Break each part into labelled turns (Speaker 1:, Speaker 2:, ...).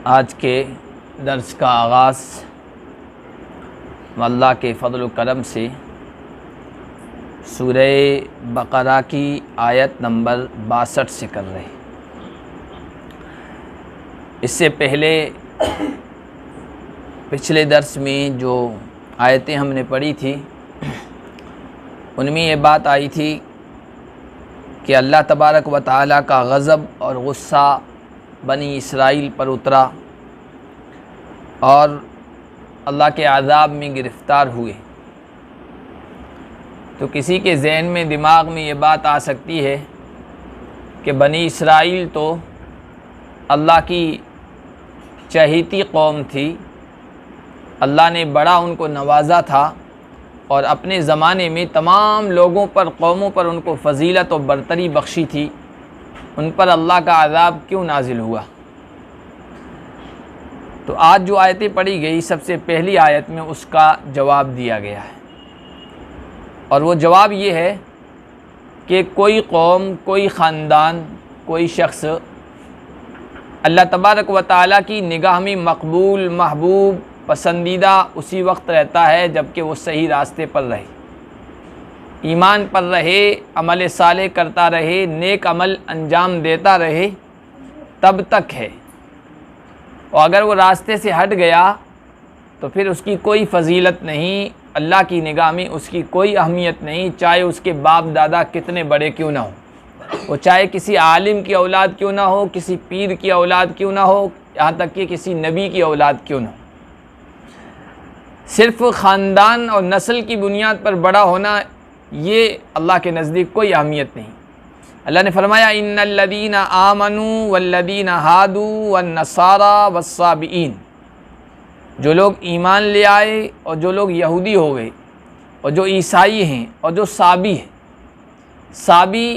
Speaker 1: आज के दर्स का आगाज़ अल्लाह के फ़ज़ल व करम से सूरह बक़रा की आयत नंबर 62 से कर रहे हैं। इससे पहले पिछले दर्स में जो आयतें हमने पढ़ी थी उनमें ये बात आई थी कि अल्लाह तबारक व तआला का गज़ब और गुस्सा बनी इसराइल पर उतरा और अल्लाह के अज़ाब में गिरफ़्तार हुए। तो किसी के ज़हन में दिमाग में ये बात आ सकती है कि बनी इसराइल तो अल्लाह की चहेती कौम थी, अल्लाह ने बड़ा उनको नवाजा था और अपने ज़माने में तमाम लोगों पर, कौमों पर उनको फ़जीलत और बरतरी बख्शी थी, उन पर अल्लाह का अज़ाब क्यों नाजिल हुआ। तो आज जो आयतें पढ़ी गई सबसे पहली आयत में उसका जवाब दिया गया है और वो जवाब ये है कि कोई कौम, कोई ख़ानदान, कोई शख्स अल्लाह तबारक व तआला की निगाह में मकबूल, महबूब, पसंदीदा उसी वक्त रहता है जबकि वो सही रास्ते पर रहे, ईमान पर रहे, अमल साले करता रहे, नेक अमल अंजाम देता रहे, तब तक है। और अगर वो रास्ते से हट गया तो फिर उसकी कोई फ़जीलत नहीं, अल्लाह की निगाह में उसकी कोई अहमियत नहीं, चाहे उसके बाप दादा कितने बड़े क्यों ना हो, वो चाहे किसी आलिम की औलाद क्यों ना हो, किसी पीर की औलाद क्यों ना हो, यहाँ तक कि किसी नबी की औलाद क्यों ना हो। सिर्फ़ ख़ानदान और नस्ल की बुनियाद पर बड़ा होना ये अल्लाह के नज़दीक कोई अहमियत नहीं। अल्लाह ने फरमाया इन्नल्लज़ीना आमनू वल्लज़ीना हादू वन्नसारा वस्साबिईन, जो लोग ईमान ले आए और जो लोग यहूदी हो गए और जो ईसाई हैं और जो साबी हैं। साबी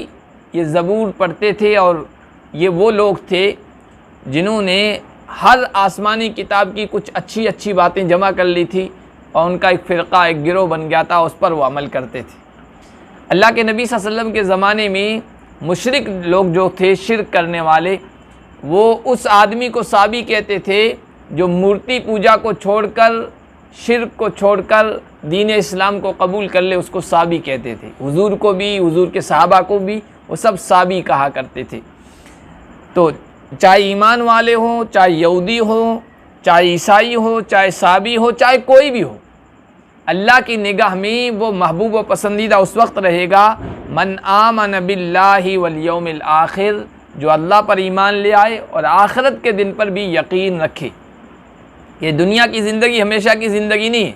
Speaker 1: ये ज़बूर पढ़ते थे और ये वो लोग थे जिन्होंने हर आसमानी किताब की कुछ अच्छी अच्छी बातें जमा कर ली थी और उनका एक फ़िरक़ा, एक गिरोह बन गया था, उस पर वो अमल करते थे। अल्लाह के नबी सल्लल्लाहु अलैहि वसल्लम के ज़माने में मुशरिक लोग जो थे, शिर्क करने वाले, वो उस आदमी को साबी कहते थे जो मूर्ति पूजा को छोड़कर, शिर्क को छोड़कर दीन इस्लाम को कबूल कर ले, उसको साबी कहते थे। हुजूर को भी, हुजूर के सहाबा को भी वो सब साबी कहा करते थे। तो चाहे ईमान वाले हों, चाहे यहूदी हों, चाहे ईसाई हो, चाहे साबी हो, चाहे कोई भी हो, अल्लाह की निगाह में वो महबूब व पसंदीदा उस वक्त रहेगा मन आमन बिल्लाहि वल यौमिल आखिर, जो अल्लाह पर ईमान ले आए और आखिरत के दिन पर भी यकीन रखे। ये दुनिया की ज़िंदगी हमेशा की ज़िंदगी नहीं है,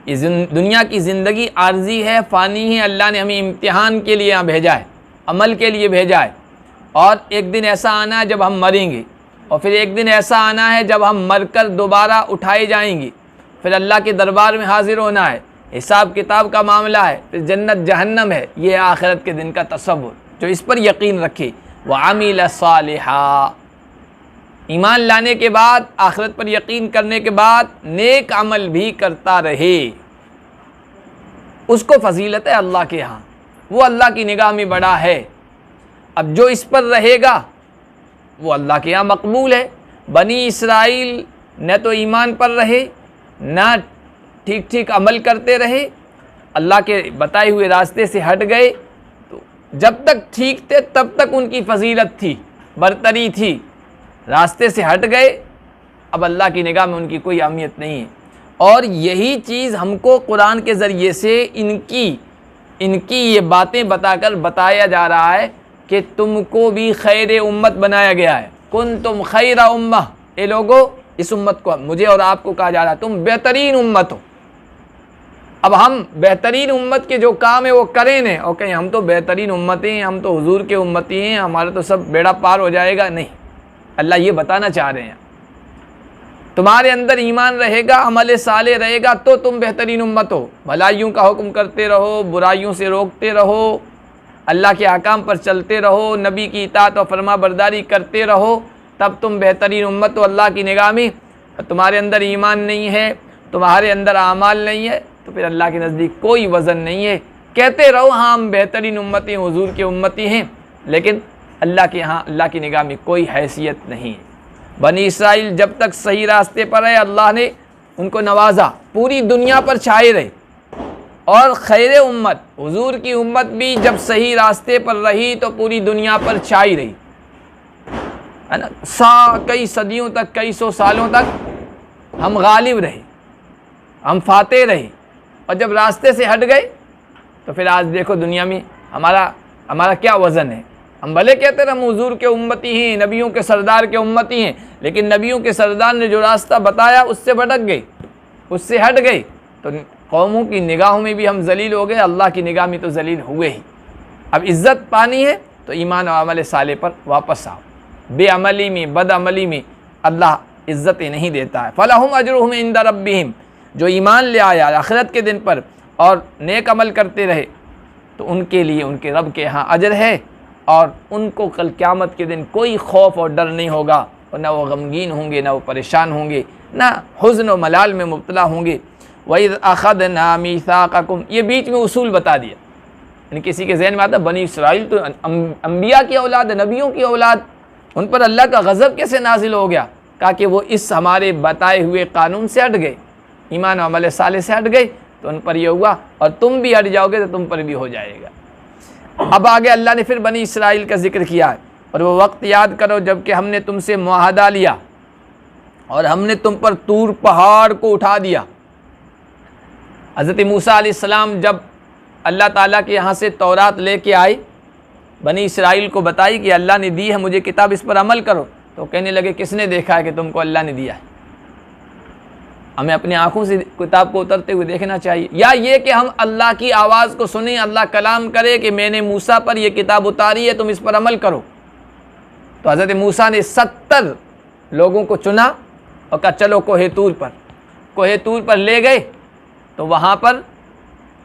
Speaker 1: ये दुनिया की ज़िंदगी आर्जी है, फ़ानी है। अल्लाह ने हमें इम्तिहान के लिए यहाँ भेजा है, अमल के लिए भेजा है, और एक दिन ऐसा आना है जब हम मरेंगे, और फिर एक दिन ऐसा आना है जब हम मरकर दोबारा उठाए जाएंगे, फिर अल्लाह के दरबार में हाजिर होना है, हिसाब किताब का मामला है, फिर जन्नत जहन्नम है। ये है आखिरत के दिन का तसव्वुर। जो इस पर यकीन रखे, व अमिल सालिहा, ईमान लाने के बाद, आखिरत पर यकीन करने के बाद नेक अमल भी करता रहे, उसको फजीलत है अल्लाह के यहाँ, वो अल्लाह की निगाह में बड़ा है। अब जो इस पर रहेगा वो अल्लाह के यहाँ मकबूल है। बनी इसराइल न तो ईमान पर रहे, ना ठीक ठीक अमल करते रहे, अल्लाह के बताए हुए रास्ते से हट गए। तो जब तक ठीक थे तब तक उनकी फजीलत थी, बरतरी थी, रास्ते से हट गए, अब अल्लाह की निगाह में उनकी कोई अहमियत नहीं है। और यही चीज़ हमको कुरान के ज़रिए से इनकी ये बातें बताकर बताया जा रहा है कि तुमको भी खैर उम्मत बनाया गया है। कुंतुम खैरा उम्मह, ए लोगो, इस उम्मत को, मुझे और आपको कहा जा रहा है तुम बेहतरीन उम्मत हो। अब हम बेहतरीन उम्मत के जो काम है वो करें नहीं और कहें हम तो बेहतरीन उम्मत हैं, हम तो हुजूर के उम्मती हैं, हमारा तो सब बेड़ा पार हो जाएगा। नहीं, अल्लाह ये बताना चाह रहे हैं तुम्हारे अंदर ईमान रहेगा, अमल साले रहेगा तो तुम बेहतरीन उम्मत हो। भलाइयों का हुक्म करते रहो, बुराइयों से रोकते रहो, अल्लाह के अहकाम पर चलते रहो, नबी की इताअत और फरमा बरदारी करते रहो, तब तुम बेहतरीन उम्मत हो अल्लाह की निगाह में। तुम्हारे अंदर ईमान नहीं है, तुम्हारे अंदर आमाल नहीं है, तो फिर अल्लाह के नज़दीक कोई वज़न नहीं है। कहते रहो हाँ हम बेहतरीन उम्मती हैं, हुजूर के उम्मती हैं, लेकिन अल्लाह के यहाँ, अल्लाह की निगाह में कोई हैसियत नहीं है। बनी इसराइल जब तक सही रास्ते पर रहे अल्लाह ने उनको नवाजा, पूरी दुनिया पर छाए रहे। और खैर उम्मत हुजूर की उम्मत भी जब सही रास्ते पर रही तो पूरी दुनिया पर छाई रही, है ना। कई सदियों तक, कई सौ सालों तक हम गालिब रहे, हम फातेह रहे। और जब रास्ते से हट गए तो फिर आज देखो दुनिया में हमारा क्या वज़न है। हम भले कहते हैं हम हुजूर के उम्मती हैं, नबियों के सरदार के उम्मती हैं, लेकिन नबियों के सरदार ने जो रास्ता बताया उससे भटक गए, उससे हट गए, तो कौमों की निगाहों में भी हम जलील हो गए, अल्लाह की निगाह में तो जलील हुए ही। अब इज़्ज़त पानी है तो ईमान और अमल साले पर वापस आओ। बेअमली में, बदअमली में अल्लाह इज़्ज़तें नहीं देता है। फलहुम अजरुहुम इंदा रब्बिहिम, जो ईमान ले आया आखिरत के दिन पर और नेक अमल करते रहे तो उनके लिए उनके रब के यहाँ अजर है, और उनको कल क़यामत के दिन कोई खौफ और डर नहीं होगा, और ना वो गमगीन होंगे, ना वो परेशान होंगे, ना हुज़्न व मलाल में मुब्तला होंगे। वइज़ अख़ज़ना मीसाक़कुम, ये बीच में उसूल बता दिया। यानी किसी के जहन में आता बनी इसराइल तो अम्बिया की औलाद है, नबियों की औलाद, उन पर अल्लाह का गज़ब कैसे नाजिल हो गया? कहा कि वो इस हमारे बताए हुए कानून से हट गए, ईमान और अमल साले से हट गए, तो उन पर यह हुआ, और तुम भी हट जाओगे तो तुम पर भी हो जाएगा। अब आगे अल्लाह ने फिर बनी इसराइल का जिक्र किया है, और वो वक्त याद करो जबकि हमने तुमसे मुआहदा लिया और हमने तुम पर तूर पहाड़ को उठा दिया। हज़रत मूसा अलैहिस्सलाम जब अल्लाह ताला के यहाँ से तौरात लेके आए, बनी इसराइल को बताई कि अल्लाह ने दी है मुझे किताब, इस पर अमल करो, तो कहने लगे किसने देखा है कि तुमको अल्लाह ने दिया है? हमें अपनी आँखों से किताब को उतरते हुए देखना चाहिए, या ये कि हम अल्लाह की आवाज़ को सुने, अल्लाह कलाम करे कि मैंने मूसा पर यह किताब उतारी है, तुम इस पर अमल करो। तो हज़रत मूसा ने 70 लोगों को चुना और कहा चलो कोहे तूर पर ले गए। तो वहाँ पर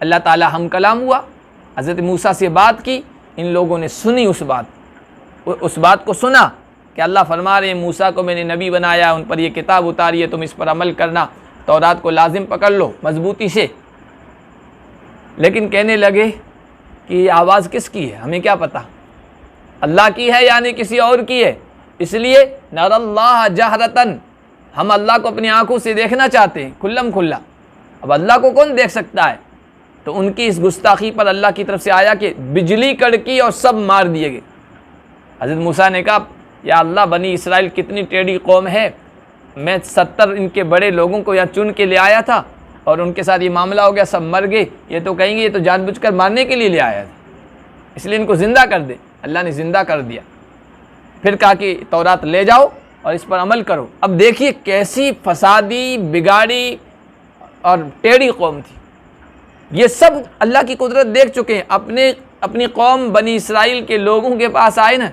Speaker 1: अल्लाह ताला हम कलाम हुआ, हज़रत मूसा से बात की, इन लोगों ने सुनी उस बात को सुना कि अल्लाह फरमा रहे हैं मूसा को मैंने नबी बनाया, उन पर यह किताब उतारी है, तुम इस पर अमल करना, तौरात को लाजिम पकड़ लो मजबूती से। लेकिन कहने लगे कि आवाज़ किसकी है, हमें क्या पता, अल्लाह की है यानी किसी और की है, इसलिए नरल्लाह जहरतन, हम अल्लाह को अपनी आंखों से देखना चाहते हैं खुल्लम खुल्ला। अब अल्लाह को कौन देख सकता है? तो उनकी इस गुस्ताखी पर अल्लाह की तरफ से आया कि बिजली कड़की और सब मार दिए गए। हज़रत मूसा ने कहा या अल्लाह बनी इसराइल कितनी टेढ़ी कौम है, मैं 70 इनके बड़े लोगों को यहाँ चुन के ले आया था और उनके साथ ये मामला हो गया, सब मर गए, ये तो कहेंगे ये तो जानबूझकर मारने के लिए ले आया था, इसलिए इनको ज़िंदा कर दे। अल्लाह ने ज़िंदा कर दिया। फिर कहा कि तौरात ले जाओ और इस पर अमल करो। अब देखिए कैसी फसादी, बिगाड़ी और टेढ़ी कौम थी। ये सब अल्लाह की कुदरत देख चुके हैं। अपनी कौम बनी इसराइल के लोगों के पास आए ना,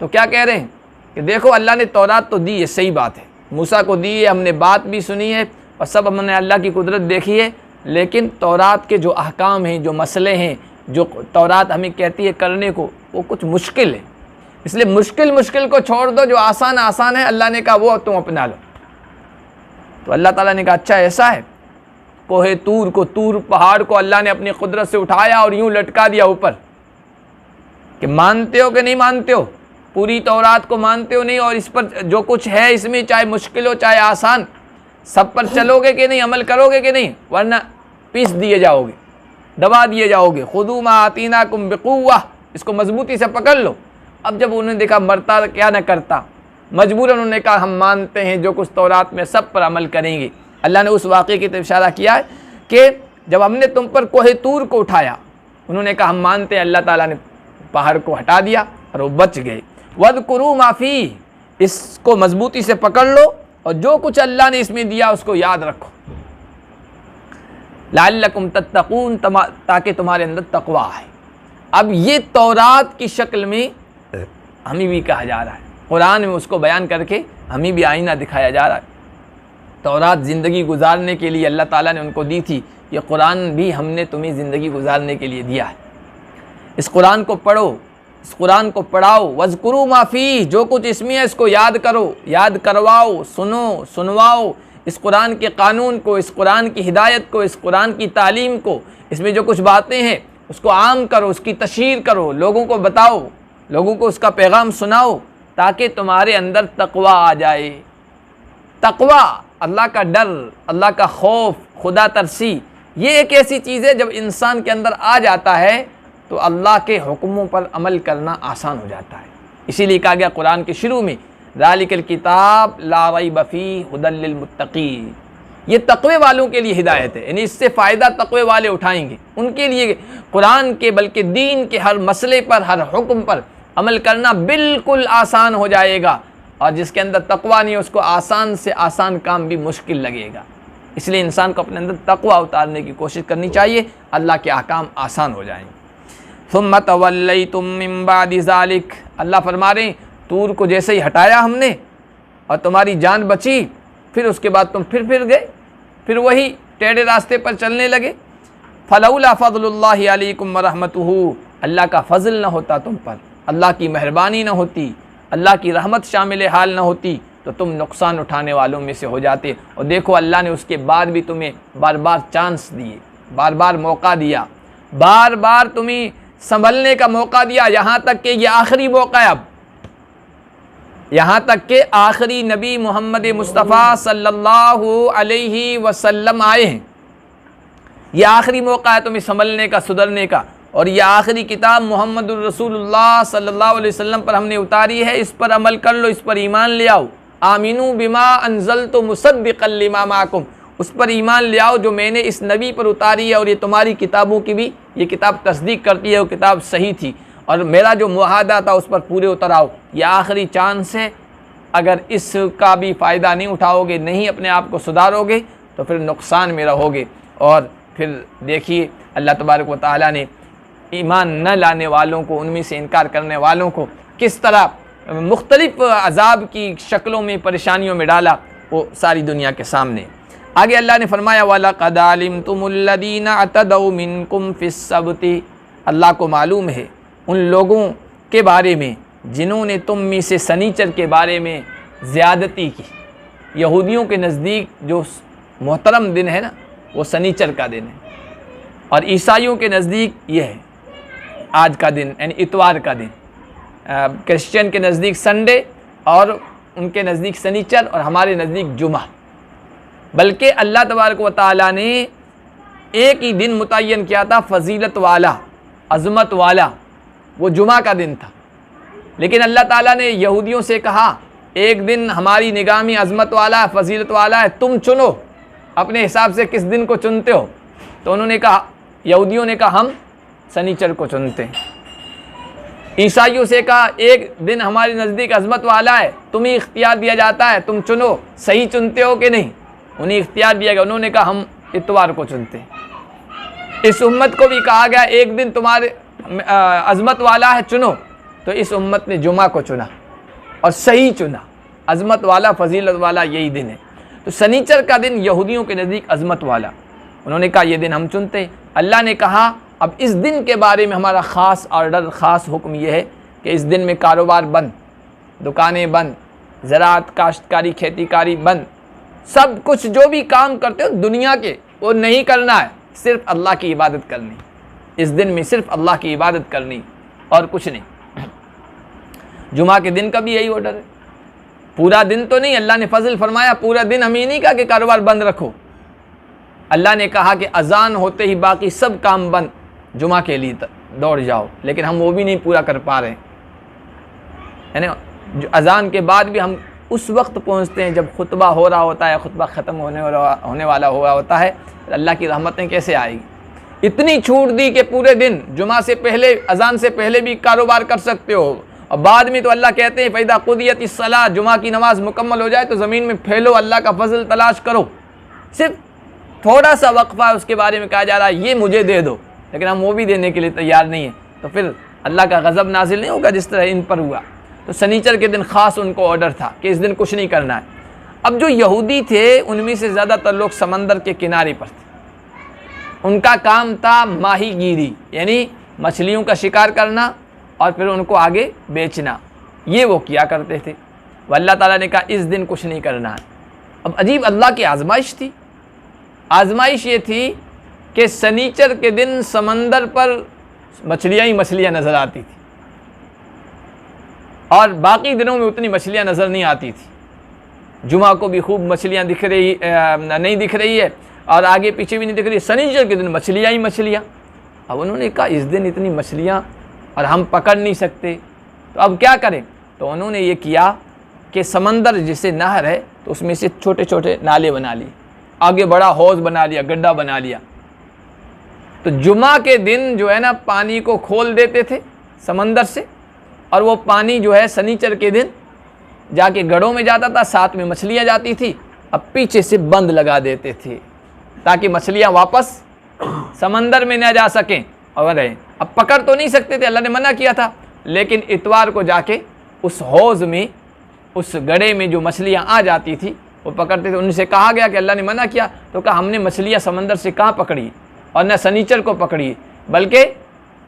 Speaker 1: तो क्या कह रहे हैं कि देखो अल्लाह ने तौरात तो दी है, सही बात है, मूसा को दी है, हमने बात भी सुनी है और सब हमने अल्लाह की कुदरत देखी है, लेकिन तौरात के जो अहकाम हैं, जो मसले हैं, जो तौरात हमें कहती है करने को, वो कुछ मुश्किल है, इसलिए मुश्किल को छोड़ दो, जो आसान है अल्लाह ने कहा वो तुम अपना लो। तो अल्लाह ताला ने कहा अच्छा ऐसा है। कोहे तूर पहाड़ को अल्लाह ने अपनी कुदरत से उठाया और यूं लटका दिया ऊपर कि मानते हो कि नहीं मानते हो, पूरी तौरात को मानते हो नहीं, और इस पर जो कुछ है इसमें चाहे मुश्किल हो चाहे आसान, सब पर चलोगे कि नहीं, अमल करोगे कि नहीं, वरना पीस दिए जाओगे, दबा दिए जाओगे। खुदू मा आतीनाकुम बिकुव्वा, इसको मजबूती से पकड़ लो। अब जब उन्होंने देखा मरता क्या न करता, मजबूरन उन्होंने कहा हम मानते हैं जो कुछ तौरात में सब पर अमल करेंगे। अल्लाह ने उस वाक़े की तरफ इशारा किया है कि जब हमने तुम पर कोहे तूर को उठाया, उन्होंने कहा हम मानते हैं, अल्लाह ताला ने पहाड़ को हटा दिया और वो बच गए। वज़कुरू माफ़ी, इसको मजबूती से पकड़ लो और जो कुछ अल्लाह ने इसमें दिया उसको याद रखो। लअल्लकुम तत्तकून, ताकि तुम्हारे अंदर तकवा है। अब ये तौरात की शक्ल में हमें भी कहा जा रहा है, कुरान में उसको बयान करके हमें भी आईना दिखाया जा रहा है। तौरात ज़िंदगी गुजारने के लिए अल्लाह ताला ने उनको दी थी, ये कुरान भी हमने तुम्हें ज़िंदगी गुजारने के लिए दिया है। इस कुरान को पढ़ो, इस कुरान को पढ़ाओ। वज़कुरू माफ़ी, जो कुछ इसमें है इसको याद करो, याद करवाओ, सुनो, सुनवाओ इस कुरान के कानून को, इस कुरान की हिदायत को, इस कुरान की तालीम को। इसमें जो कुछ बातें हैं उसको आम करो, उसकी तशहीर करो, लोगों को बताओ, लोगों को उसका पैगाम सुनाओ, ताकि तुम्हारे अंदर तकवा आ जाए। तकवा, अल्लाह का डर, अल्लाह का खौफ, खुदा तरसी, ये एक ऐसी चीज़ है जब इंसान के अंदर आ जाता है तो अल्लाह के हुक्मों पर अमल करना आसान हो जाता है। इसीलिए कहा गया कुरान के शुरू में, ज़ालिकल किताब ला रैब फीह हुदल लिल मुत्तकीन, ये तक़वे वालों के लिए हिदायत है, यानी इससे फ़ायदा तक़वे वाले उठाएंगे, उनके लिए कुरान के बल्कि दीन के हर मसले पर, हर हुक्म पर अमल करना बिल्कुल आसान हो जाएगा। और जिसके अंदर तक़वा नहीं, उसको आसान से आसान काम भी मुश्किल लगेगा। इसलिए इंसान को अपने अंदर तक़वा उतारने की कोशिश करनी चाहिए, अल्लाह के अहकाम आसान हो जाएंगे। सुम्मा तवल्लैतुम मिन बादि ज़ालिक, अल्लाह फरमा रहे हैं तूर को जैसे ही हटाया हमने और तुम्हारी जान बची, फिर उसके बाद तुम फिर गए, फिर वही टेढ़े रास्ते पर चलने लगे। फलौला फ़ज़लुल्लाहि अलैकुम व रहमतुहु, अल्लाह का फ़ज़ल न होता तुम पर, अल्लाह की मेहरबानी न होती, अल्लाह की रहमत शामिल हाल न होती, तो तुम नुकसान उठाने वालों में से हो जाते। और देखो अल्लाह ने उसके बाद भी तुम्हें बार बार चांस दिए, बार बार मौका दिया, बार बार तुम्हें संभलने का मौका दिया, यहाँ तक कि ये आखिरी मौका है। अब यहाँ तक कि आखिरी नबी मोहम्मद मुस्तफ़ा सल्लल्लाहु अलैहि वसल्लम आए हैं, ये आखिरी मौका है तुम्हें संभलने का, सुधरने का। और ये आखिरी किताब मोहम्मदुर रसूलुल्लाह सल्लल्लाहु अलैहि वसल्लम पर हमने उतारी है, इस पर अमल कर लो, इस पर ईमान ले आओ। आमिनू बिमा अंज़लतु मुसद्दिक़न लिमा माकुम, उस पर ईमान ले आओ जो मैंने इस नबी पर उतारी है, और ये तुम्हारी किताबों की भी ये किताब तस्दीक करती है, वो किताब सही थी, और मेरा जो मुआहदा था उस पर पूरे उतर आओ। ये आखिरी चांस है, अगर इसका भी फ़ायदा नहीं उठाओगे, नहीं अपने आप को सुधारोगे, तो फिर नुकसान में रहोगे। और फिर देखिए अल्लाह तबारक व तआला ने ईमान न लाने वालों को, उनमें से इनकार करने वालों को किस तरह मुख्तलिफ़ अज़ाब की शक्लों में, परेशानियों में डाला, वो सारी दुनिया के सामने। आगे अल्लाह ने फरमाया वलक़द अलिमतुमुल्लज़ीना अतदौ मिनकुम फ़िस्सब्ति, अल्लाह को मालूम है उन लोगों के बारे में जिन्होंने तुम में से सनीचर के बारे में ज़्यादती की। यहूदियों के नज़दीक जो मोहतरम दिन है ना, वो सनीचर का दिन है, और ईसाइयों के नज़दीक ये है आज का दिन, यानी इतवार का दिन। क्रिश्चियन के नज़दीक संडे, और उनके नज़दीक सनीचर, और हमारे नज़दीक जुमा। बल्कि अल्लाह तबारक व तआला ने एक ही दिन मुतय्यन किया था, फ़जीलत वाला, अज़मत वाला, वो जुमा का दिन था। लेकिन अल्लाह ताला ने यहूदियों से कहा एक दिन हमारी निगाह में अज़मत वाला है, फ़जीलत वाला है, तुम चुनो अपने हिसाब से किस दिन को चुनते हो। तो उन्होंने कहा, यहूदियों ने कहा हम सनीचर को चुनते हैं। ईसाइयों से कहा एक दिन हमारे नज़दीक अज़मत वाला है, तुम्हें इख्तियार दिया जाता है, तुम चुनो, सही चुनते हो कि नहीं। उन्हें इख्तियार दिया गया, उन्होंने कहा हम इतवार को चुनते हैं। इस उम्मत को भी कहा गया एक दिन तुम्हारे अज़मत वाला है, चुनो, तो इस उम्मत ने जुमा को चुना और सही चुना। अज़मत वाला, फ़जीलत वाला यही दिन है। तो सनीचर का दिन यहूदियों के नज़दीक अज़मत वाला, उन्होंने कहा ये दिन हम चुनते हैं। अल्लाह ने कहा अब इस दिन के बारे में हमारा ख़ास ऑर्डर, ख़ास हुक्म यह है कि इस दिन में कारोबार बंद, दुकानें बंद, ज़राअत, काश्तकारी, खेतीकारी बंद, सब कुछ जो भी काम करते हो दुनिया के, वो नहीं करना है, सिर्फ अल्लाह की इबादत करनी। इस दिन में सिर्फ अल्लाह की इबादत करनी और कुछ नहीं। जुमा के दिन का भी यही ऑर्डर है। पूरा दिन तो नहीं, अल्लाह ने फजल फरमाया पूरा दिन, हमें नहीं कहा कि कारोबार बंद रखो। अल्लाह ने कहा कि अजान होते ही बाकी सब काम बंद, जुमा के लिए दौड़ जाओ, लेकिन हम वो भी नहीं पूरा कर पा रहे हैं ना। अजान के बाद भी हम उस वक्त पहुँचते हैं जब खुतबा हो रहा होता है, खुतबा ख़त्म होने वाला हुआ होता है, अल्लाह की रहमतें कैसे आएगी। इतनी छूट दी कि पूरे दिन जुमा से पहले, अजान से पहले भी कारोबार कर सकते हो, और बाद में तो अल्लाह कहते हैं फ़ैदा क़ुदियतिस सलाह, जुमा की नमाज मुकम्मल हो जाए तो ज़मीन में फैलो, अल्लाह का फजल तलाश करो। सिर्फ थोड़ा सा वक्फ़ा है, उसके बारे में कहा जा रहा है ये मुझे दे दो, लेकिन हम वो भी देने के लिए तैयार नहीं है, तो फिर अल्लाह का गज़ब नाजिल नहीं होगा जिस तरह इन पर हुआ। तो सनीचर के दिन ख़ास उनको ऑर्डर था कि इस दिन कुछ नहीं करना है। अब जो यहूदी थे उनमें से ज़्यादातर लोग समंदर के किनारे पर थे। उनका काम था माही गिरी, यानी मछलियों का शिकार करना और फिर उनको आगे बेचना, ये वो किया करते थे। अल्लाह ताला ने कहा इस दिन कुछ नहीं करना है। अब अजीब अल्लाह की आजमाइश थी। आजमाइश ये थी कि सनीचर के दिन समंदर पर मछलियाँ ही मछलियाँ नज़र आती थी। और बाकी दिनों में उतनी मछलियाँ नज़र नहीं आती थी। जुमा को भी खूब मछलियाँ दिख रही नहीं दिख रही है और आगे पीछे भी नहीं दिख रही, शनिचर के दिन मछलियाँ ही मछलियाँ। अब उन्होंने कहा इस दिन इतनी मछलियाँ और हम पकड़ नहीं सकते, तो अब क्या करें? तो उन्होंने ये किया कि समंदर जैसे नहर है तो उसमें से छोटे छोटे नाले बना लिए, आगे बड़ा हौज बना लिया, गड्ढा बना लिया। तो जुमा के दिन जो है ना पानी को खोल देते थे समंदर से, और वो पानी जो है शनिचर के दिन जाके गढ़ों में जाता था, साथ में मछलियाँ जाती थी। अब पीछे से बंद लगा देते थे ताकि मछलियाँ वापस समंदर में न जा सकें और रहें। अब पकड़ तो नहीं सकते थे, अल्लाह ने मना किया था, लेकिन इतवार को जाके उस हौज़ में, उस गड्ढे में जो मछलियाँ आ जाती थी वो पकड़ते थे। उनसे कहा गया कि अल्लाह ने मना किया, तो कहा हमने मछलियाँ समंदर से कहाँ पकड़ी और न शनिचर को पकड़ी, बल्कि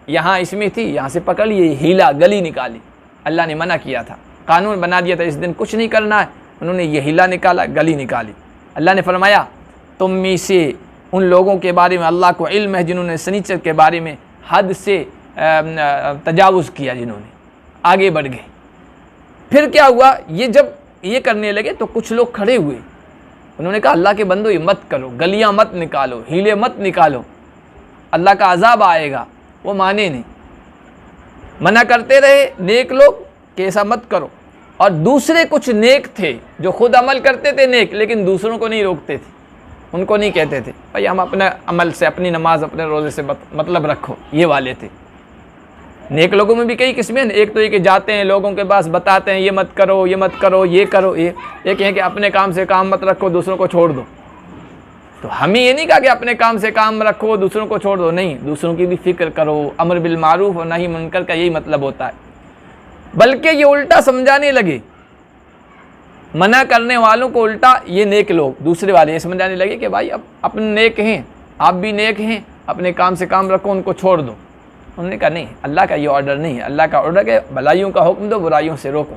Speaker 1: यहाँ इसमें थी, यहाँ से पकड़ लिए, हीला गली निकाली। अल्लाह ने मना किया था, कानून बना दिया था इस दिन कुछ नहीं करना है, उन्होंने ये हीला निकाला, गली निकाली। अल्लाह ने फरमाया तुम में से उन लोगों के बारे में अल्लाह को इल्म है जिन्होंने शनिचर के बारे में हद से तजावुज़ किया, जिन्होंने आगे बढ़ गए। फिर क्या हुआ, ये जब ये करने लगे तो कुछ लोग खड़े हुए, उन्होंने कहा अल्लाह के बंदो ये मत करो, गलियां मत निकालो, हीले मत निकालो, अल्लाह का अजाब आएगा। वो माने नहीं, मना करते रहे नेक लोग कि ऐसा मत करो। और दूसरे कुछ नेक थे जो खुद अमल करते थे नेक, लेकिन दूसरों को नहीं रोकते थे, उनको नहीं कहते थे भाई हम अपने अमल से, अपनी नमाज, अपने रोज़े से मतलब रखो, ये वाले थे। नेक लोगों में भी कई किस्में, एक तो ये कि जाते हैं लोगों के पास बताते हैं ये मत करो, ये मत करो, ये करो, ये। एक है कि अपने काम से काम मत रखो, दूसरों को छोड़ दो। तो हमें ये नहीं कहा कि अपने काम से काम रखो, दूसरों को छोड़ दो, नहीं, दूसरों की भी फिक्र करो, अमर बिल मारूफ और नही मुनकर का यही मतलब होता है। बल्कि ये उल्टा समझाने लगे, मना करने वालों को उल्टा ये नेक लोग दूसरे वाले ये समझाने लगे कि भाई अब अपने नेक हैं, आप भी नेक हैं, अपने काम से काम रखो, उनको छोड़ दो। उन्होंने कहा नहीं, अल्लाह का ये ऑर्डर नहीं है, अल्लाह का ऑर्डर है भलाइयों का हुक्म दो, बुराइयों से रोको।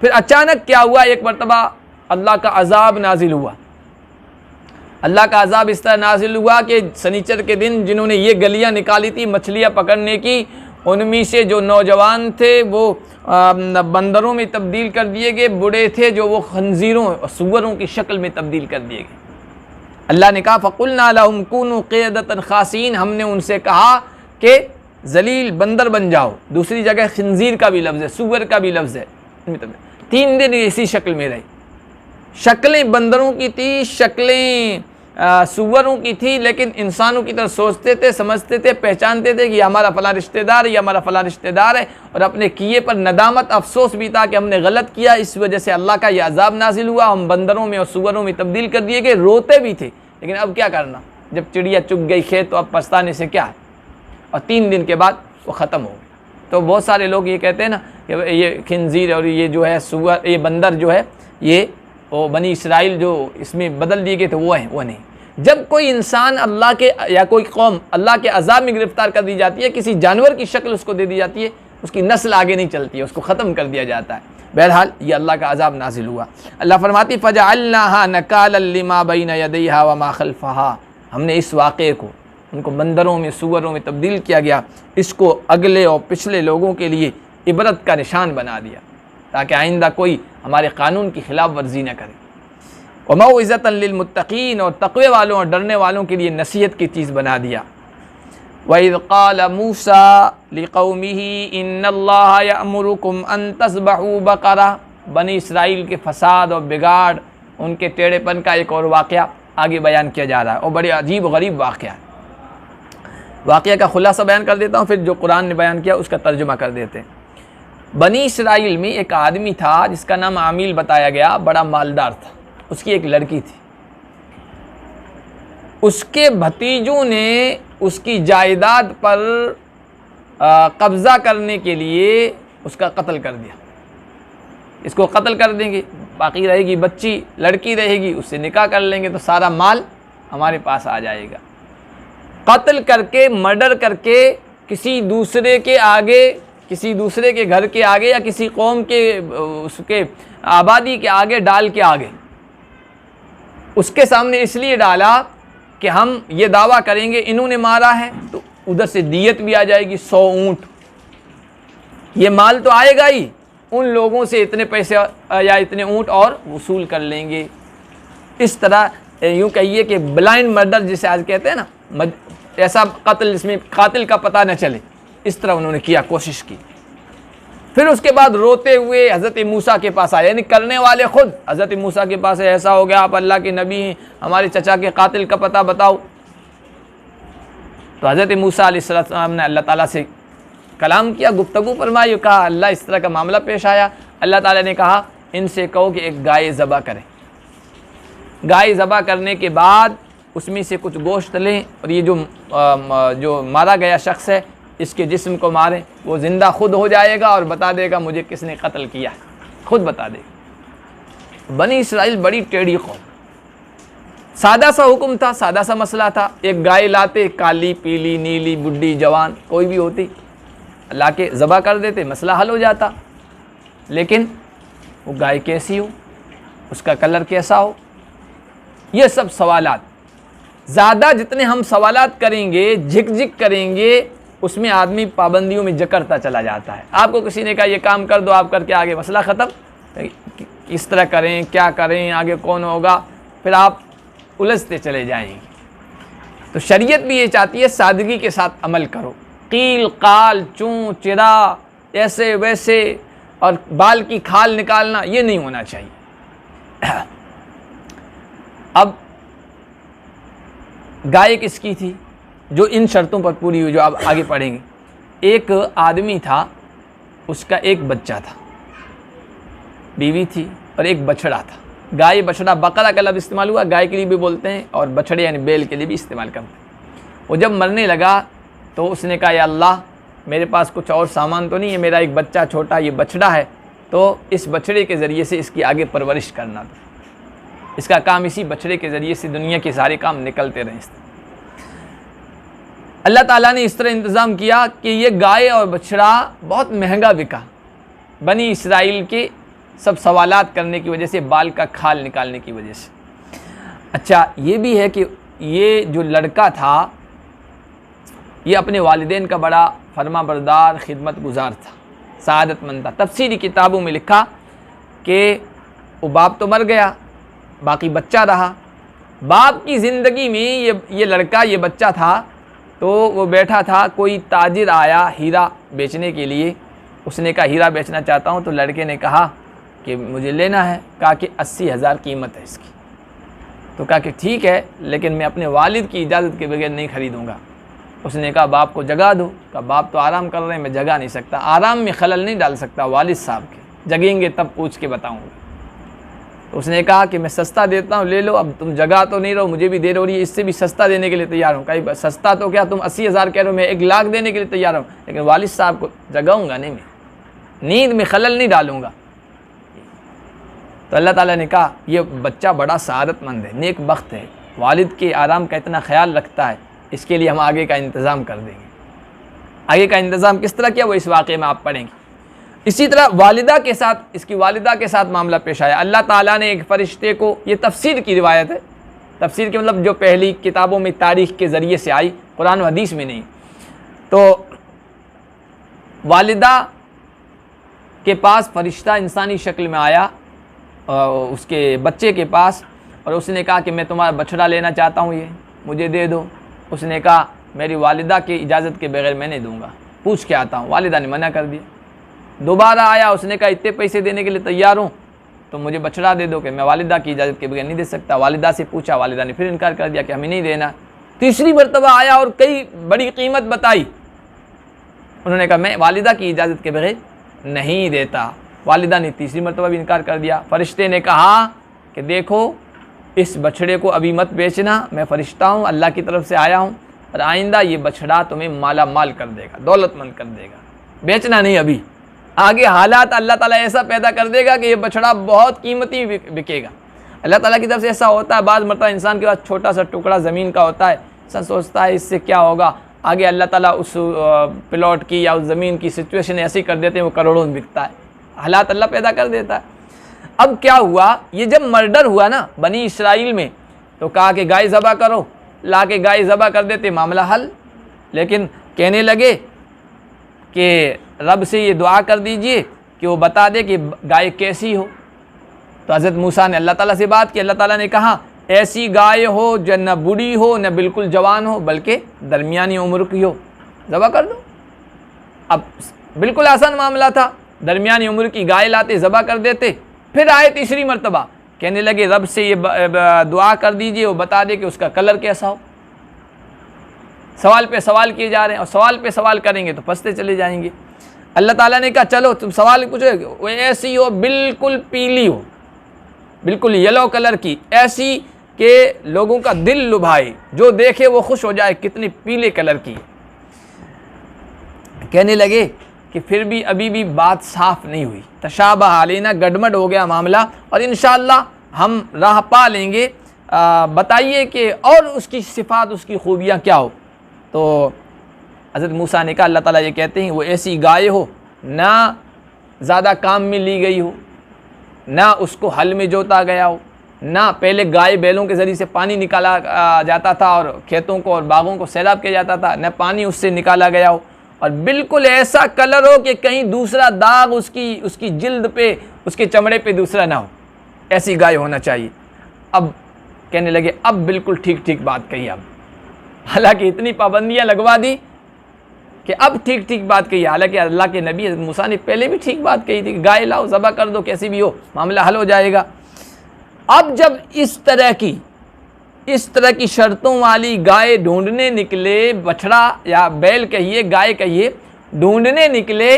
Speaker 1: फिर अचानक क्या हुआ, एक मरतबा अल्लाह का अजाब नाजिल हुआ। अल्लाह का अजाब इस तरह नाजिल हुआ कि शनिचर के दिन जिन्होंने ये गलियां निकाली थी मछलियां पकड़ने की, उनमें से जो नौजवान थे वो बंदरों में तब्दील कर दिए गए, बूढ़े थे जो वो खंजीरों सुअरों की शक्ल में तब्दील कर दिए गए। अल्लाह ने कहा फ़क़ुलना लहुम कूनू क़िरदतन ख़ासीन, हमने उनसे कहा कि जलील बंदर बन जाओ। दूसरी जगह खंजीर का भी लफ्ज़ है, सुअर का भी लफ्ज़ है। 3 दिन इसी शक्ल में रहे, शक्लें बंदरों की थी, शक्लें सुअरों की थी, लेकिन इंसानों की तरह सोचते थे, समझते थे, पहचानते थे कि हमारा फ़लाँ रिश्तेदार है, ये हमारा फ़लाँ रिश्तेदार है, और अपने किए पर नदामत अफसोस भी था कि हमने गलत किया, इस वजह से अल्लाह का यह अजाब नाजिल हुआ, हम बंदरों में और सुअरों में तब्दील कर दिए गए। रोते भी थे, लेकिन अब क्या करना, जब चिड़िया चुग गई खेत तो अब पछताने से क्या है। और 3 दिन के बाद वो ख़त्म हो गया। तो बहुत सारे लोग ये कहते हैं ना कि ये खिंजीर और ये जो है सुअर, ये बंदर जो है ये वो बनी इसराइल जो इसमें बदल दिए गए थे वो हैं, वो नहीं। जब कोई इंसान अल्लाह के या कोई कौम अल्लाह के अजाब में गिरफ्तार कर दी जाती है, किसी जानवर की शक्ल उसको दे दी जाती है, उसकी नस्ल आगे नहीं चलती है, उसको ख़त्म कर दिया जाता है। बहरहाल ये अल्लाह का अजाब नाजिल हुआ। अल्लाह फरमाती फ़जअलनाहा नकालन लिमा बैन यदैहा व मा खल्फहा, हमने इस वाक़े को उनको बंदरों में सुअरों में तब्दील किया गया, इसको अगले और पिछले लोगों के लिए इबरत का निशान बना दिया ताकि आइंदा कोई हमारे कानून की खिलाफ वर्जी न करे। व मौइज़तन लिलमुत्तक़ीन, और तक़वे वालों और डरने वालों के लिए नसीहत की चीज़ बना दिया। व इज़ क़ाल मूसा लिक़ौमिही इन्नल्लाहा यअमुरुकुम अन तज़बहू बक़रा, बनी इसराइल के फ़साद और बिगाड़, उनके टेढ़ेपन का एक और वाक़या आगे बयान किया जा रहा है और बड़े अजीब व गरीब वाक़या है। वाक़या का खुलासा बयान कर देता हूँ, फिर जो कुरान ने बयान किया उसका तर्जुमा कर देते हैं। बनी इसराइल में एक आदमी था जिसका नाम आमिल बताया गया, बड़ा मालदार था, उसकी एक लड़की थी। उसके भतीजों ने उसकी जायदाद पर कब्ज़ा करने के लिए उसका कत्ल कर दिया। इसको कत्ल कर देंगे, बाकी रहेगी बच्ची, लड़की रहेगी, उससे निकाह कर लेंगे तो सारा माल हमारे पास आ जाएगा। कत्ल करके, मर्डर करके किसी दूसरे के आगे, किसी दूसरे के घर के आगे या किसी कौम के उसके आबादी के आगे डाल के आगे, उसके सामने इसलिए डाला कि हम ये दावा करेंगे इन्होंने मारा है, तो उधर से दियत भी आ जाएगी, 100 ऊँट, ये माल तो आएगा ही, उन लोगों से इतने पैसे या इतने ऊँट और वसूल कर लेंगे। इस तरह यूँ कहिए कि ब्लाइंड मर्डर जिसे आज कहते हैं ना, ऐसा कत्ल जिसमें कातिल का पता न चले, इस तरह उन्होंने किया, कोशिश की। फिर उसके बाद रोते हुए हज़रत मूसा के पास आए, यानी करने वाले खुद हज़रत मूसा के पास, ऐसा हो गया, आप अल्लाह के नबी हैं, हमारे चचा के कातिल का पता बताओ। तो हज़रत मूसा अलैहिस्सलाम ने अल्लाह ताला से कलाम किया, गुफ्तगू फरमाई, कहा अल्लाह इस तरह का मामला पेश आया। अल्लाह ताला ने कहा इनसे कहो कि एक गाय ज़बह करें। गाय ज़बह करने के बाद उसमें से कुछ गोश्त लें और ये जो मारा गया शख्स है इसके जिस्म को मारें, वो ज़िंदा खुद हो जाएगा और बता देगा मुझे किसने कत्ल किया, खुद बता देगा। बनी इसराइल बड़ी टेढ़ी कौम, सादा सा हुक्म था, सादा सा मसला था। एक गाय लाते, काली पीली नीली बुढ़ी जवान कोई भी होती, ला के ज़बह कर देते, मसला हल हो जाता। लेकिन वो गाय कैसी हो, उसका कलर कैसा हो, ये सब सवालात, ज़्यादा जितने हम सवालात करेंगे, झिक करेंगे, उसमें आदमी पाबंदियों में जकड़ता चला जाता है। आपको किसी ने कहा ये काम कर दो, आप करके आगे मसला ख़त्म, किस तरह करें, क्या करें, आगे कौन होगा, फिर आप उलझते चले जाएंगे। तो शरीयत भी ये चाहती है सादगी के साथ अमल करो। कील काल चूँ चिरा ऐसे वैसे और बाल की खाल निकालना ये नहीं होना चाहिए। अब गाय किसकी थी जो इन शर्तों पर पूरी हुई, जो आप आगे पढ़ेंगे। एक आदमी था, उसका एक बच्चा था, बीवी थी और एक बछड़ा था। गाय बछड़ा, बकरा का लफ्ज़ इस्तेमाल हुआ, गाय के लिए भी बोलते हैं और बछड़े यानी बैल के लिए भी इस्तेमाल करते हैं। वो जब मरने लगा तो उसने कहा या अल्लाह मेरे पास कुछ और सामान तो नहीं है, मेरा एक बच्चा छोटा ये बछड़ा है, तो इस बछड़े के ज़रिए से इसकी आगे परवरिश करना था। इसका काम इसी बछड़े के ज़रिए से दुनिया के सारे काम निकलते रहे। अल्लाह ताला ने इस तरह इंतज़ाम किया कि ये गाय और बछड़ा बहुत महंगा बिका, बनी इसराइल के सब सवालात करने की वजह से, बाल का खाल निकालने की वजह से। अच्छा ये भी है कि ये जो लड़का था ये अपने वालिदैन का बड़ा फरमा बरदार खिदमत गुजार था, सआदतमंद था। तफसीरी किताबों में लिखा कि वो बाप तो मर गया, बाकी बच्चा रहा। बाप की ज़िंदगी में ये लड़का, ये बच्चा था, तो वो बैठा था, कोई ताजिर आया हीरा बेचने के लिए। उसने कहा हीरा बेचना चाहता हूँ, तो लड़के ने कहा कि मुझे लेना है। कहा कि 80,000 कीमत है इसकी। तो कहा कि ठीक है, लेकिन मैं अपने वालिद की इजाज़त के बगैर नहीं ख़रीदूँगा। उसने कहा बाप को जगा दो। कहा बाप तो आराम कर रहे हैं, मैं जगा नहीं सकता, आराम में खलल नहीं डाल सकता वालिद साहब के, जगेंगे तब पूछ के बताऊँगा। तो उसने कहा कि मैं सस्ता देता हूँ, ले लो, अब तुम जगा तो नहीं रहो, मुझे भी देर हो रही है, इससे भी सस्ता देने के लिए तैयार हूँ। कहीं सस्ता तो क्या, तुम 80,000 कह रहे हो, मैं 1,00,000 देने के लिए तैयार हूँ, लेकिन वालिद साहब को जगाऊँगा नहीं, मैं नींद में खलल नहीं डालूँगा। तो अल्लाह ताला ने कहा ये बच्चा बड़ा सआदतमंद है, नेक बख्त है, वालिद के आराम का इतना ख्याल रखता है, इसके लिए हम आगे का इंतज़ाम कर देंगे। आगे का इंतज़ाम किस तरह किया वो इस वाक़े में आप पढ़ेंगे। इसी तरह वालिदा के साथ, इसकी वालिदा के साथ मामला पेश आया। अल्लाह ताला ने एक फ़रिश्ते को, ये तफसीर की रिवायत है, तफसीर के मतलब जो पहली किताबों में तारीख़ के ज़रिए से आई, कुरान व हदीस में नहीं। तो वालिदा के पास फ़रिश्ता इंसानी शक्ल में आया उसके बच्चे के पास, और उसने कहा कि मैं तुम्हारा बछड़ा लेना चाहता हूँ, ये मुझे दे दो। उसने कहा मेरी वालिदा की इजाज़त के बगैर मैं नहीं दूँगा, पूछ के आता हूँ। वालिदा ने मना कर दिया। दोबारा आया, उसने कहा इतने पैसे देने के लिए तैयार हूँ, तो मुझे बछड़ा दे दो, कि मैं वालिदा की इजाज़त के बगैर नहीं दे सकता। वालिदा से पूछा, वालिदा ने फिर इनकार कर दिया कि हमें नहीं देना। तीसरी मरतबा आया और कई बड़ी कीमत बताई, उन्होंने कहा मैं वालिदा की इजाज़त के बगैर नहीं देता। वालिदा ने तीसरी मरतबा भी इनकार कर दिया। फ़रिश्ते ने कहा कि देखो इस बछड़े को अभी मत बेचना, मैं फ़रिश्ता हूँ, अल्लाह की तरफ से आया हूँ, और आइंदा ये बछड़ा तुम्हें माला माल कर देगा, दौलतमंद कर देगा, बेचना नहीं अभी। आगे हालात अल्लाह ताला ऐसा पैदा कर देगा कि ये बछड़ा बहुत कीमती बिकेगा। अल्लाह ताला की तरफ से ऐसा होता है, बाज़ मरतबा इंसान के पास छोटा सा टुकड़ा ज़मीन का होता है, इंसान सोचता है इससे क्या होगा, आगे अल्लाह ताला उस प्लॉट की या उस ज़मीन की सिचुएशन ऐसी कर देते हैं वो करोड़ों में बिकता है, हालात अल्लाह पैदा कर देता है। अब क्या हुआ, ये जब मर्डर हुआ ना बनी इसराइल में, तो कहा कि गाय ज़बह करो, ला के गाय ज़बह कर देते, मामला हल। लेकिन कहने लगे कि रब से ये दुआ कर दीजिए कि वो बता दे कि गाय कैसी हो। तो हज़रत मूसा ने अल्लाह ताला से बात की। अल्लाह ताला ने कहा ऐसी गाय हो जो न बूढ़ी हो न बिल्कुल जवान हो, बल्कि दरमियानी उम्र की हो, ज़बह कर दो। अब बिल्कुल आसान मामला था, दरमियानी उम्र की गाय लाते, ज़बह कर देते। फिर आए तीसरी मरतबा, कहने लगे रब से ये दुआ कर दीजिए, वो बता दे कि उसका कलर कैसा हो। सवाल पे सवाल किए जा रहे हैं, और सवाल पे सवाल करेंगे तो फंसते चले जाएंगे। अल्लाह ताला ने कहा चलो तुम सवाल पूछो, वो ऐसी हो बिल्कुल पीली हो, बिल्कुल येलो कलर की, ऐसी कि लोगों का दिल लुभाए, जो देखे वो खुश हो जाए, कितनी पीले कलर की। कहने लगे कि फिर भी अभी भी बात साफ नहीं हुई, तशाबह अलैना, गड़बड़ हो गया मामला, और इंशाअल्लाह हम राह पा लेंगे। बताइए कि और उसकी सिफात, उसकी खूबियाँ क्या हो। तो हज़रत मूसा ने कहा अल्लाह ताला ये कहते हैं वो ऐसी गाय हो ना ज़्यादा काम में ली गई हो, ना उसको हल में जोता गया हो, ना पहले गाय बैलों के ज़रिए से पानी निकाला जाता था और खेतों को और बागों को सैलाब किया जाता था, न पानी उससे निकाला गया हो, और बिल्कुल ऐसा कलर हो कि कहीं दूसरा दाग उसकी जिल्द पे, उसके चमड़े पे दूसरा ना हो, ऐसी गाय होना चाहिए। अब कहने लगे अब बिल्कुल ठीक ठीक बात कही। अब हालांकि इतनी पाबंदियां लगवा दी कि अब ठीक ठीक बात कही, हालांकि अल्लाह के नबी मूसा ने पहले भी ठीक बात कही थी कि गाय लाओ, ज़बह कर दो, कैसी भी हो, मामला हल हो जाएगा। अब जब इस तरह की शर्तों वाली गाय ढूंढने निकले, बछड़ा या बैल कहिए, गाय कहिए, ढूंढने निकले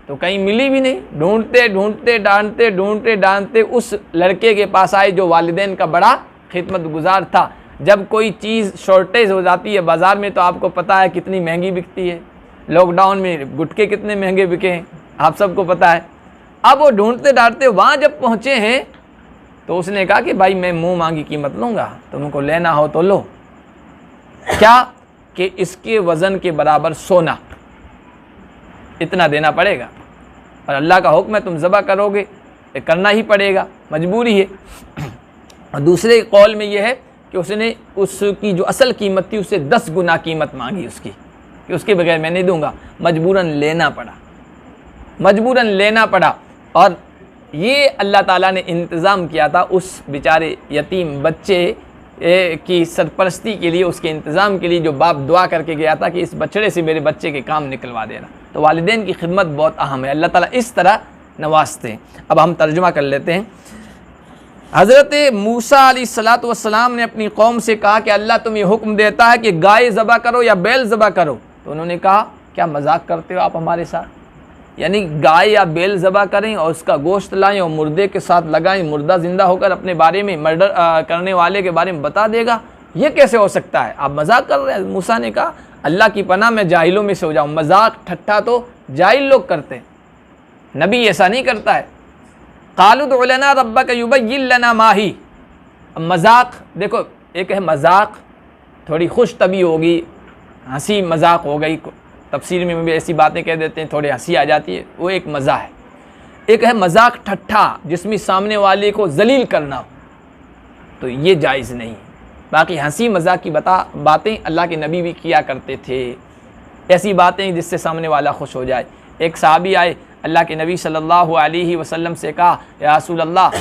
Speaker 1: तो कहीं मिली भी नहीं। ढूंढते डांटते उस लड़के के पास आए जो वालिदैन का बड़ा खिदमत गुजार था। जब कोई चीज़ शॉर्टेज हो जाती है बाज़ार में तो आपको पता है कितनी महंगी बिकती है। लॉकडाउन में गुटखे कितने महंगे बिके हैं, आप सबको पता है। अब वो ढूंढते डांटते वहाँ जब पहुँचे हैं तो उसने कहा कि भाई मैं मुंह मांगी कीमत लूँगा, तुमको लेना हो तो लो। क्या कि इसके वज़न के बराबर सोना, इतना देना पड़ेगा, और अल्लाह का हुक्म है तुम ज़बह करोगे, ये करना ही पड़ेगा, मजबूरी है। और दूसरे कौल में यह है कि उसने उसकी जो असल कीमत थी उससे 10 गुना कीमत मांगी उसकी, कि उसके बगैर मैं नहीं दूंगा, मजबूरन लेना पड़ा। और ये अल्लाह ताला ने इंतज़ाम किया था उस बेचारे यतीम बच्चे की सरपरस्ती के लिए, उसके इंतज़ाम के लिए, जो बाप दुआ करके गया था कि इस बछड़े से मेरे बच्चे के काम निकलवा देना। तो वालिदैन की खिदमत बहुत अहम है, अल्लाह ताला इस तरह नवाजते हैं। अब हम तर्जुमा कर लेते हैं। हज़रत मूसा अलैहिस्सलातु वस्सलाम ने अपनी कौम से कहा कि अल्लाह तुम्हें हुक्म देता है कि गाय ज़बह करो या बैल ज़बह करो। तो उन्होंने कहा क्या मजाक करते हो आप हमारे साथ, यानी गाय या बैल ज़बह करें और उसका गोश्त लाएं और मुर्दे के साथ लगाएं, मुर्दा ज़िंदा होकर अपने बारे में मर्डर करने वाले के बारे में बता देगा, ये कैसे हो सकता है, आप मजाक कर रहे हैं। मूसा ने कहा अल्लाह की पनाह मैं जाहिलों में से हो जाऊँ, मजाक ठट्ठा तो जाहिल लोग करते हैं, नबी ऐसा नहीं करता है। क़ालू उदउ लना रब्बक युबय्यिन लना मा ही। अब मजाक देखो, एक है मजाक थोड़ी खुश तबी होगी, हंसी मजाक हो गई, तफसीर में भी ऐसी बातें कह देते हैं थोड़ी हंसी आ जाती है, वो एक मज़ा है। एक है मजाक ठट्ठा जिसमें सामने वाले को जलील करना हो, तो ये जायज़ नहीं। बाकी हंसी मजाक की बातें अल्लाह के नबी भी किया करते थे, ऐसी बातें जिससे सामने वाला खुश हो जाए। एक सहाबी आए, अल्लाह के नबी सल्लल्लाहु अलैहि वसल्लम से कहा या रसूल अल्लाह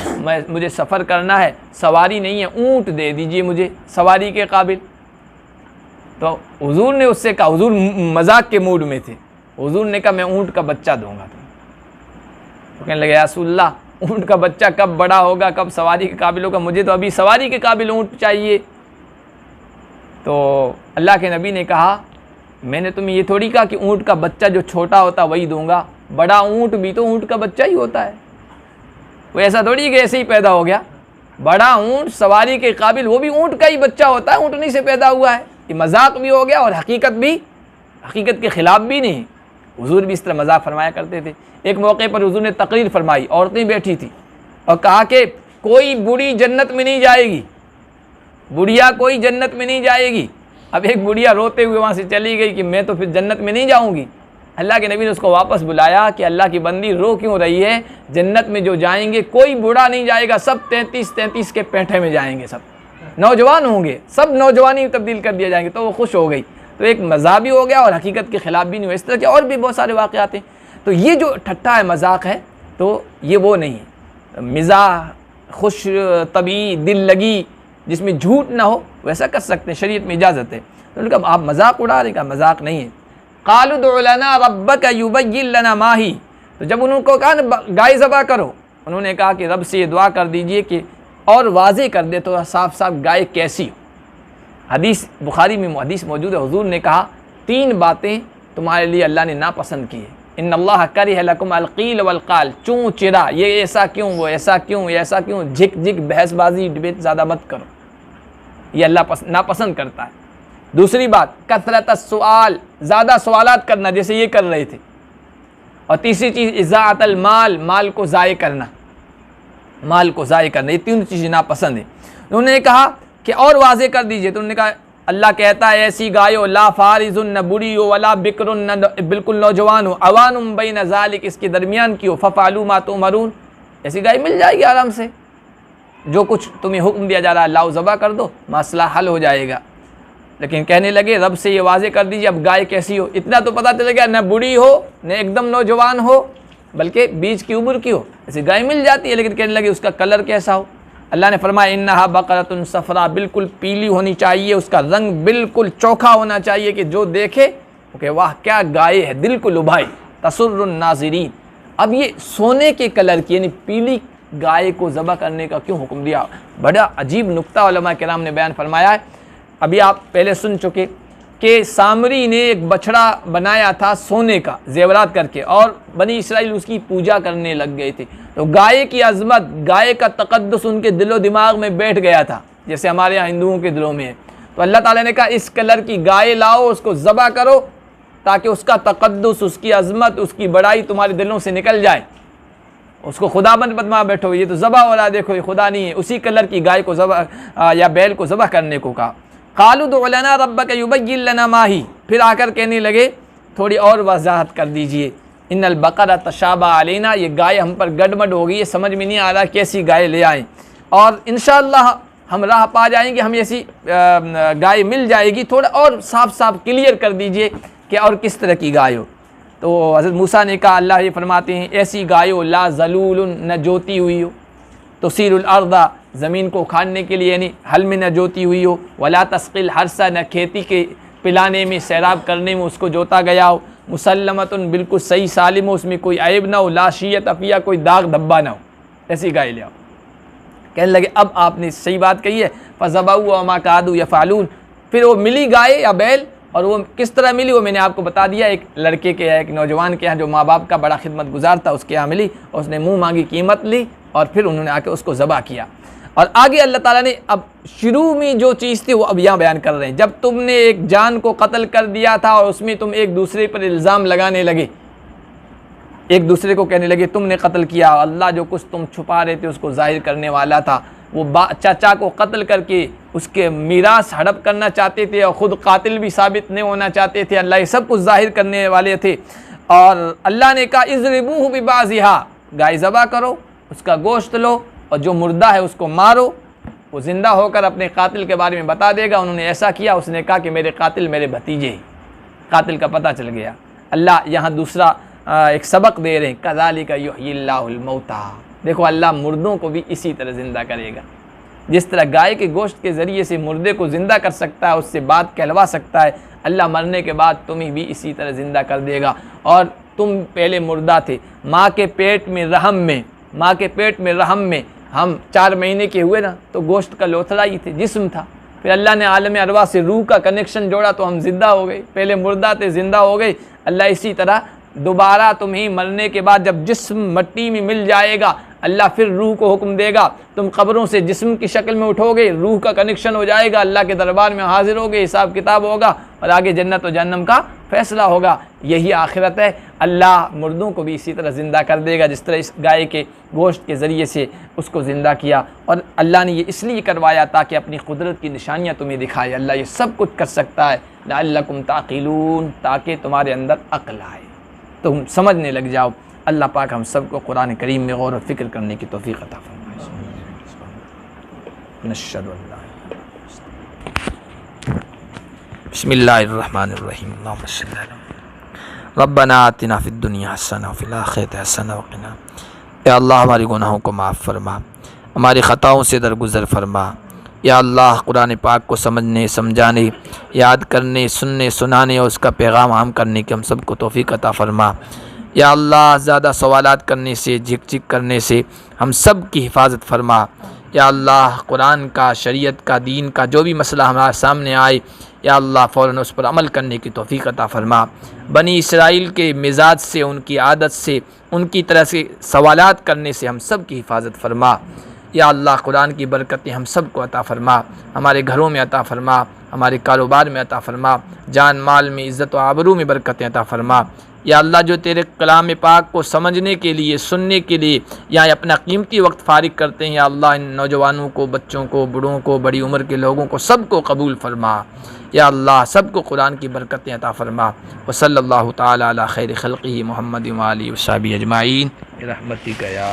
Speaker 1: मुझे सफ़र करना है, सवारी नहीं है, ऊँट दे दीजिए मुझे सवारी के काबिल। तो हुजूर ने उससे कहा, हुजूर मजाक के मूड में थे, हुजूर ने कहा मैं ऊँट का बच्चा दूंगा। तो कहने लगे या रसूल अल्लाह ऊँट का बच्चा कब बड़ा होगा, कब सवारी के काबिल होगा, मुझे तो अभी सवारी के काबिल ऊँट चाहिए। तो अल्लाह के नबी ने कहा मैंने तुम्हें ये थोड़ी कहा कि ऊँट का बच्चा जो छोटा होता वही दूंगा, बड़ा ऊँट भी तो ऊँट का बच्चा ही होता है, वो ऐसा थोड़ी कि ऐसे ही पैदा हो गया। बड़ा ऊँट सवारी के काबिल वो भी ऊँट का ही बच्चा होता है, ऊँटनी से पैदा हुआ है। ये मजाक भी हो गया और हकीकत के ख़िलाफ़ भी नहीं। हुजूर भी इस तरह मजाक फरमाया करते थे। एक मौके पर हुजूर ने तकरीर फरमाई, औरतें बैठी थी और कहा कि कोई बूढ़ी जन्नत में नहीं जाएगी, बुढ़िया कोई जन्नत में नहीं जाएगी। अब एक बुढ़िया रोते हुए वहाँ से चली गई कि मैं तो फिर जन्नत में नहीं जाऊँगी। अल्लाह के नबी ने उसको वापस बुलाया कि अल्लाह की बंदी रो क्यों रही है, जन्नत में जो जाएंगे कोई बूढ़ा नहीं जाएगा, सब 33 के पैंठे में जाएंगे, सब नौजवान होंगे, सब नौजवानी तब्दील कर दिए जाएंगे। तो वो खुश हो गई। तो एक मज़ा भी हो गया और हकीकत के ख़िलाफ़ भी नहीं हुआ। इस तरह के और भी बहुत सारे वाक़यात हैं। तो ये जो ठट्ठा है, मजाक है, तो ये वो नहीं है। मिजाह खुश तबी दिल लगी जिसमें झूठ ना हो, वैसा कर सकते हैं, शरीयत में इजाज़त है। तो उन्होंने कहा आप मजाक उड़ा रहे, का मजाक नहीं है। क़ालू उदउ लना रब्बक युबय्यिन लना मा ही, तो जब उनको कहा ना गाय ज़बह करो, उन्होंने कहा कि रब से ये दुआ कर दीजिए कि और वाज़े कर दे तो साफ साफ गाय कैसी हो। हदीस बुखारी में हदीस मौजूद है, हुजूर ने कहा 3 बातें तुम्हारे लिए अल्लाह ने नापसंद की है। इन्नल्लाह करिह लकुम अलक़ील वलक़ाल, चूँ चिरा, ये ऐसा क्यों, वो ऐसा क्यों, ये ऐसा क्यों, झिक झिक बहसबाजी डिबेट ज़्यादा मत करो, ये अल्लाह नापसंद करता है। दूसरी बात कसरत सवाल, ज़्यादा सवालात करना जैसे ये कर रहे थे। और तीसरी चीज़ इज़ाअतल माल, माल को ज़ाय करना, माल को ज़ाय करना, ये 3 चीज़ें नापसंद है। उन्होंने कहा कि और वाज़े कर दीजिए, तो उन्होंने कहा अल्लाह कहता है ऐसी गाय हो ला फारिजुन, न बुरी हो, वला बिक्रुन, न बिल्कुल नौजवान हो, अवानुम बैन ज़ालिक, इसके दरमियान की हो, फ़फ़अलू मा तुमरून, ऐसी गाय मिल जाएगी आराम से, जो कुछ तुम्हें हुक्म दिया जा रहा है लाओ ज़बह कर दो, मसला हल हो जाएगा। लेकिन कहने लगे रब से ये वाज़े कर दीजिए अब गाय कैसी हो। इतना तो पता चल गया न बुरी हो न एकदम नौजवान हो, बल्कि बीच की उम्र की हो, ऐसी गाय मिल जाती है। लेकिन कहने लगे उसका कलर कैसा हो। अल्लाह ने फरमाया इन्नहा बकरतुन सफ़रा, बिल्कुल पीली होनी चाहिए, उसका रंग बिल्कुल चोखा होना चाहिए कि जो देखे वो कहे वाह क्या गाय है, दिल को लुभाई, तसुर्रुन नाज़िरीन। अब ये सोने के कलर की यानी पीली गाय को ज़बह करने का क्यों हुक्म दिया? बड़ा अजीब नुक्ता उलमा किराम ने बयान फरमाया है। अभी आप पहले सुन चुके कि सामरी ने एक बछड़ा बनाया था सोने का जेवरात करके, और बनी इसराइल उसकी पूजा करने लग गए थे। तो गाय की अज़मत, गाय का तक़द्दुस उनके दिलो दिमाग में बैठ गया था, जैसे हमारे यहाँ हिंदुओं के दिलों में है। तो अल्लाह ताला ने कहा इस कलर की गाय लाओ, उसको ज़बह करो, ताकि उसका तक़द्दुस, उसकी अज़मत, उसकी बड़ाई तुम्हारे दिलों से निकल जाए। उसको खुदाबंद बदमा बैठो, ये तो ज़बह हो रहा, देखो ये खुदा नहीं है। उसी कलर की गाय को ज़बह या बैल को ज़बह करने को कहा। क़ालू उदउ लना रब्बक युबय्यिन लना मा ही, फिर आकर कहने लगे थोड़ी और वजाहत कर दीजिए। इन्नल बक़रा तशाबा अलैना, ये गाय हम पर गड़बड़ हो गई है, समझ में नहीं आ रहा कैसी गाय ले आएँ, और इंशाअल्लाह हम राह पा जाएंगे, हम ऐसी गाय मिल जाएगी। थोड़ा और साफ साफ क्लियर कर दीजिए कि और किस तरह की गाय हो। तो हज़रत मूसा ने कहा, अल्लाह ये फरमाते हैं ऐसी गाय हो ला ज़लूलुन, न जोती हुई हो, तुसीरुल अर्दा, ज़मीन को उखाड़ने के लिए यानी हल में न जोती हुई हो, वला तस्क़िल हरसा, न खेती के पिलाने में सैराब करने में उसको जोता गया हो, मुसल्लमतुन, बिल्कुल सही सालिम हो, उसमें कोई ऐब ना हो, लाशियत अफ़िया, कोई दाग धब्बा ना हो, ऐसी गाय ले आओ। कहने लगे अब आपने सही बात कही है, फ़ज़बहू वमा कादू यफ़अलून, फिर वो मिली गाय या बैल, और वो किस तरह मिली वो मैंने आपको बता दिया। एक लड़के के या एक नौजवान के यहाँ जो माँ बाप का बड़ा खिदमत गुजार था उसके यहाँ मिली, और उसने मुँह मांगी कीमत ली, और फिर उन्होंने आके उसको ज़बह किया। और आगे अल्लाह ताला ने अब शुरू में जो चीज़ थी वो अब यहाँ बयान कर रहे हैं। जब तुमने एक जान को कत्ल कर दिया था और उसमें तुम एक दूसरे पर इल्ज़ाम लगाने लगे, एक दूसरे को कहने लगे तुमने कत्ल किया, अल्लाह जो कुछ तुम छुपा रहे थे उसको जाहिर करने वाला था। वो चाचा को कत्ल करके उसके मीरास हड़प करना चाहते थे और ख़ुद कातिल भी साबित नहीं होना चाहते थे, अल्लाह ये सब कुछ जाहिर करने वाले थे। और अल्लाह ने कहा इज़रिबूहु बिबाज़िहा, गाय ज़बह करो, उसका गोश्त लो, और जो मुर्दा है उसको मारो, वो ज़िंदा होकर अपने कातिल के बारे में बता देगा उन्होंने ऐसा किया। उसने कहा कि मेरे कातिल मेरे भतीजे, कातिल का पता चल गया। अल्लाह यहाँ दूसरा एक सबक दे रहे हैं, कज़ालिका युह्यिल्लाहुल मौता, देखो अल्लाह मुर्दों को भी इसी तरह ज़िंदा करेगा। जिस तरह गाय के गोश्त के ज़रिए से मुर्दे को ज़िंदा कर सकता है, उससे बात कहलवा सकता है, अल्लाह मरने के बाद तुम्हें भी इसी तरह ज़िंदा कर देगा। और तुम पहले मुर्दा थे, माँ के पेट में रहम में, माँ के पेट में रहम में हम 4 महीने के हुए ना, तो गोश्त का लोथड़ा ही थे, जिस्म था। फिर अल्लाह ने आलम अरवा से रूह का कनेक्शन जोड़ा तो हम ज़िंदा हो गए, पहले मुर्दा थे ज़िंदा हो गए। अल्लाह इसी तरह दोबारा तुम्हें मरने के बाद जब जिस्म मट्टी में मिल जाएगा, अल्लाह फिर रूह को हुक्म देगा, तुम कब्रों से जिस्म की शक्ल में उठोगे, रूह का कनेक्शन हो जाएगा, अल्लाह के दरबार में हाजिर होगे, हिसाब किताब होगा, और आगे जन्नत और जहन्नम का फ़ैसला होगा। यही आखिरत है। अल्लाह मुर्दों को भी इसी तरह ज़िंदा कर देगा जिस तरह इस गाय के गोश्त के ज़रिए से उसको ज़िंदा किया। और अल्लाह ने ये इसलिए करवाया ताकि अपनी कुदरत की निशानियाँ तुम्हें दिखाए। अल्लाह ये सब कुछ कर सकता है, लअल्लकुम ताक़िलून, ताकि तुम्हारे अंदर अक्ल आए, तुम समझने लग जाओ। अल्लाह पाक हम सब को कुरान करीम में गौर व फ़िक्र करने की तौफ़ीक़ अता फ़रमाए। बिस्मिल्लाहिर्रहमानिर्रहीम। रब्बना आतिना फिद दुनिया हसना व फिल आखिरति हसना व क़िना। या अल्लाह हमारे गुनाहों को माफ़ फरमा, हमारी ख़ताओं से दरगुज़र फरमा। या अल्लाह कुरान पाक को समझने, समझाने, याद करने, सुनने, सुनाने और उसका पैगाम आम करने की हम सबको तौफ़ीक़ अता फ़रमा। या अल्लाह ज़्यादा सवालात करने से, झिक झिक करने से हम सब की हिफाजत फरमा। या अल्लाह कुरान का, शरीयत का, दीन का जो भी मसला हमारे सामने आए, या अल्लाह फ़ौरन उस पर अमल करने की तौफ़ीक़ अता फ़रमा। बनी इसराइल के मिजाज से, उनकी आदत से, उनकी तरह से सवालात करने से हम सब की हिफाजत फरमा। या अल्लाह कुरान की बरकतें हम सब को अता फ़रमा, हमारे घरों में अता फ़रमा, हमारे कारोबार में अता फ़रमा, जान माल में, इज़्ज़त व आबरू में बरकतें अता फ़रमा। या अल्लाह जो तेरे कलाम पाक को समझने के लिए, सुनने के लिए या अपना कीमती वक्त फ़ारिग करते हैं, या अल्लाह इन नौजवानों को, बच्चों को, बूढ़ों को, बड़ी उम्र के लोगों को सबको कबूल फ़रमा। या अल्लाह सबको कुरान की बरकतें अता फ़रमा। व सल्लल्लाहु तआला अला खैरि खल्क़िही मुहम्मद व आलिहि व सहबिही अजमाइन बिरहमतिका या